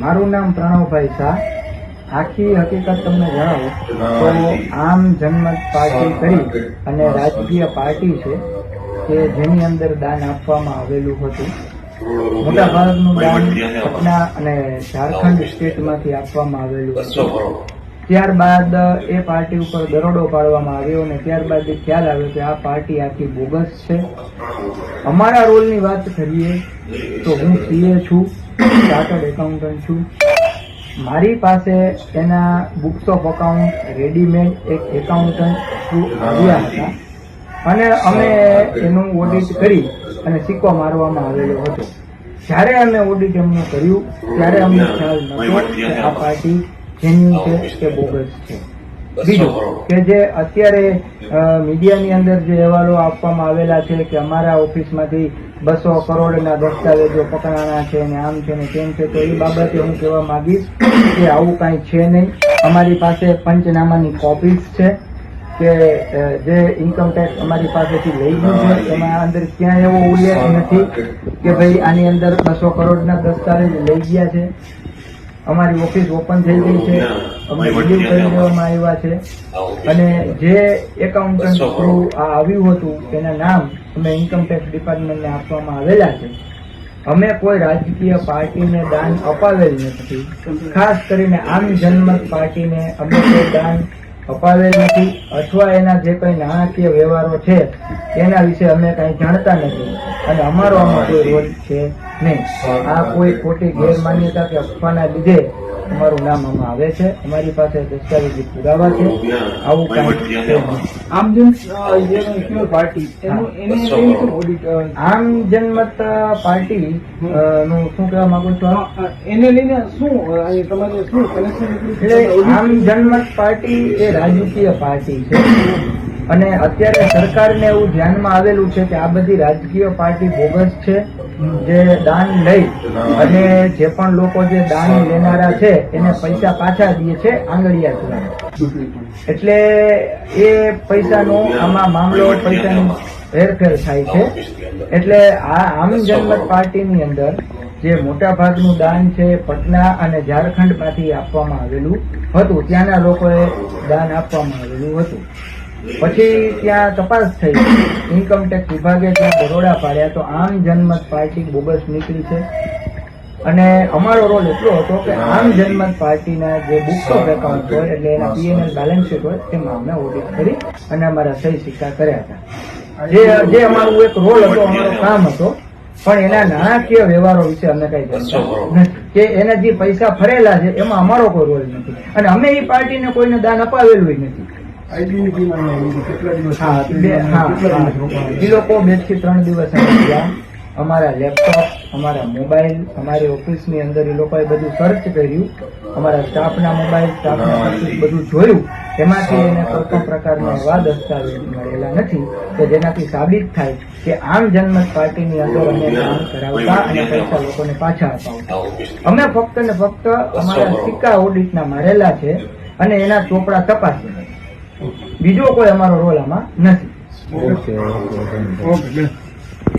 મારું નામ પ્રણવભાઈ શાહ. આખી હકીકત તમને જણાવું તો આમ જનમત પાર્ટી કરી અને રાજકીય પાર્ટી છે કે જેની અંદર દાન આપવામાં આવેલું હતું. મોટા ભાગનું દાન પટના અને ઝારખંડ સ્ટેટમાંથી આપવામાં આવેલું હતું. ત્યારબાદ એ પાર્ટી ઉપર દરોડો પાડવામાં આવ્યો અને ત્યારબાદ ખ્યાલ આવ્યો કે આ પાર્ટી આખી બોગસ છે. અમારા રોલની વાત કરીએ તો હું સીએ છું, ચાર્ટર્ડ એકાઉન્ટન્ટ છું. મારી પાસે એના બુક્સ ઓફ અકાઉન્ટ રેડીમેડ એક એકાઉન્ટન્ટ થ્રુ આવ્યા હતા અને અમે એનું ઓડિટ કરી અને સિક્કો મારવામાં આવેલો હતો. જ્યારે અમે ઓડિટ એમનું કર્યું ત્યારે અમને ખ્યાલ નહોતો કે આ પાર્ટી જેન્યુઇન છે કે બોગસ છે. બીજું કે જે અત્યારે મીડિયાની અંદર જે અહેવાલો આપવામાં આવેલા છે કે અમારા ઓફિસમાંથી 200 કરોડના દસ્તાવેજો પકડાણા છે ને આમ છે ને તેમ છે, તો એ બાબતે હું કહેવા માંગીશ કે આવું કાંઈ છે નહીં. અમારી પાસે પંચનામાની કોપીઝ છે કે જે ઇન્કમ ટેક્સ અમારી પાસેથી લઈ ગયું છે એમાં અંદર ક્યાંય એવો ઉલ્લેખ નથી કે ભાઈ આની અંદર 200 કરોડના દસ્તાવેજ લઈ ગયા છે. અમારી ઓફિસ ઓપન થઈ ગઈ છે, અમે રિલીવ કરી દેવામાં આવ્યા છે અને જે એકાઉન્ટન્ટ થ્રુ આ આવ્યું હતું તેના નામ અમે ઇન્કમ ટેક્સ ડિપાર્ટમેન્ટને આપવામાં આવેલા છે. અમે કોઈ રાજકીય પાર્ટીને દાન અપાવેલ નથી. ખાસ કરીને આમ જનમત પાર્ટીને અમે કોઈ દાન અપાવેલ નથી અથવા એના જે કંઈ નાણાકીય વ્યવહારો છે એના વિશે અમે કંઈ જાણતા નથી અને અમારો આમાં કોઈ રોલ છે નહીં. આ કોઈ ખોટી ગેરમાન્યતા કે અફવાના લીધે અમારું નામ આમાં આવે છે. અમારી પાસે દસ્તાવેજી પુરાવા છે. આવું કાંઈ છે નહીં. આમ જનમત પાર્ટી આમ જનમત પાર્ટી નું શું કહેવા માંગુ છું એને લઈને શું તમારે શું કનેક્શન? એટલે આમ જનમત પાર્ટી એ રાજકીય પાર્ટી છે અને અત્યારે સરકારને એવું ધ્યાનમાં આવેલું છે કે આ બધી રાજકીય પાર્ટી બોગસ છે. જે દાન લઈ અને જે પણ લોકો જે દાન લેનારા છે એને પૈસા પાછા દે છે આંગળિયા દ્વારા. એટલે એ પૈસાનો આમાં મામલો પૈસાની હેરફેર થાય છે. એટલે આ આમ જનમત પાર્ટીની અંદર જે મોટા ભાગનું દાન છે પટના અને ઝારખંડમાંથી આપવામાં આવેલું હતું. ત્યાંના લોકોએ દાન આપવામાં આવેલું હતું. પછી ત્યાં તપાસ થઈ, ઇન્કમ ટેક્સ વિભાગે ત્યાં દરોડા પાડ્યા તો આમ જનમત પાર્ટી બોગસ નીકળી છે. અને અમારો રોલ એટલો હતો કે આમ જનમત પાર્ટીના જે બુક્સ ઓફ એકાઉન્ટ હોય એટલે એના પીએનએલ બેલેન્સ શીટ હોય તેમાં અમે ઓડિટ કરી અને અમારા સહી સિક્કા કર્યા હતા. જે અમારું એક રોલ હતો, અમારો કામ હતો. પણ એના નાણાકીય વ્યવહારો વિશે અમને કઈ જાણતા નથી કે એના જે પૈસા ફરેલા છે એમાં અમારો કોઈ રોલ નથી અને અમે એ પાર્ટીને કોઈને દાન અપાવેલું નથી. એ લોકો 2 થી 3 દિવસ ગયા. અમારા લેપટોપ, અમારા મોબાઈલ, અમારી ઓફિસની અંદર એ લોકોએ બધું સર્ચ કર્યું. અમારા સ્ટાફના મોબાઈલ, સ્ટાફના ઓફિસ બધું જોયું. એમાંથી એને કોઈ પણ પ્રકારના એવા દસ્તાવેજ મળેલા નથી કે જેનાથી સાબિત થાય કે આમ જનમત પાર્ટીની અંદર અમે કામ કરાવતા અને પૈસા લોકોને પાછા અપાવતા. અમે ફક્ત ને ફક્ત અમારા સિક્કા ઓડિટના મારેલા છે અને એના ચોપડા તપાસ્યા. બીજો કોઈ અમારો રોલ આમાં નથી. ઓકે.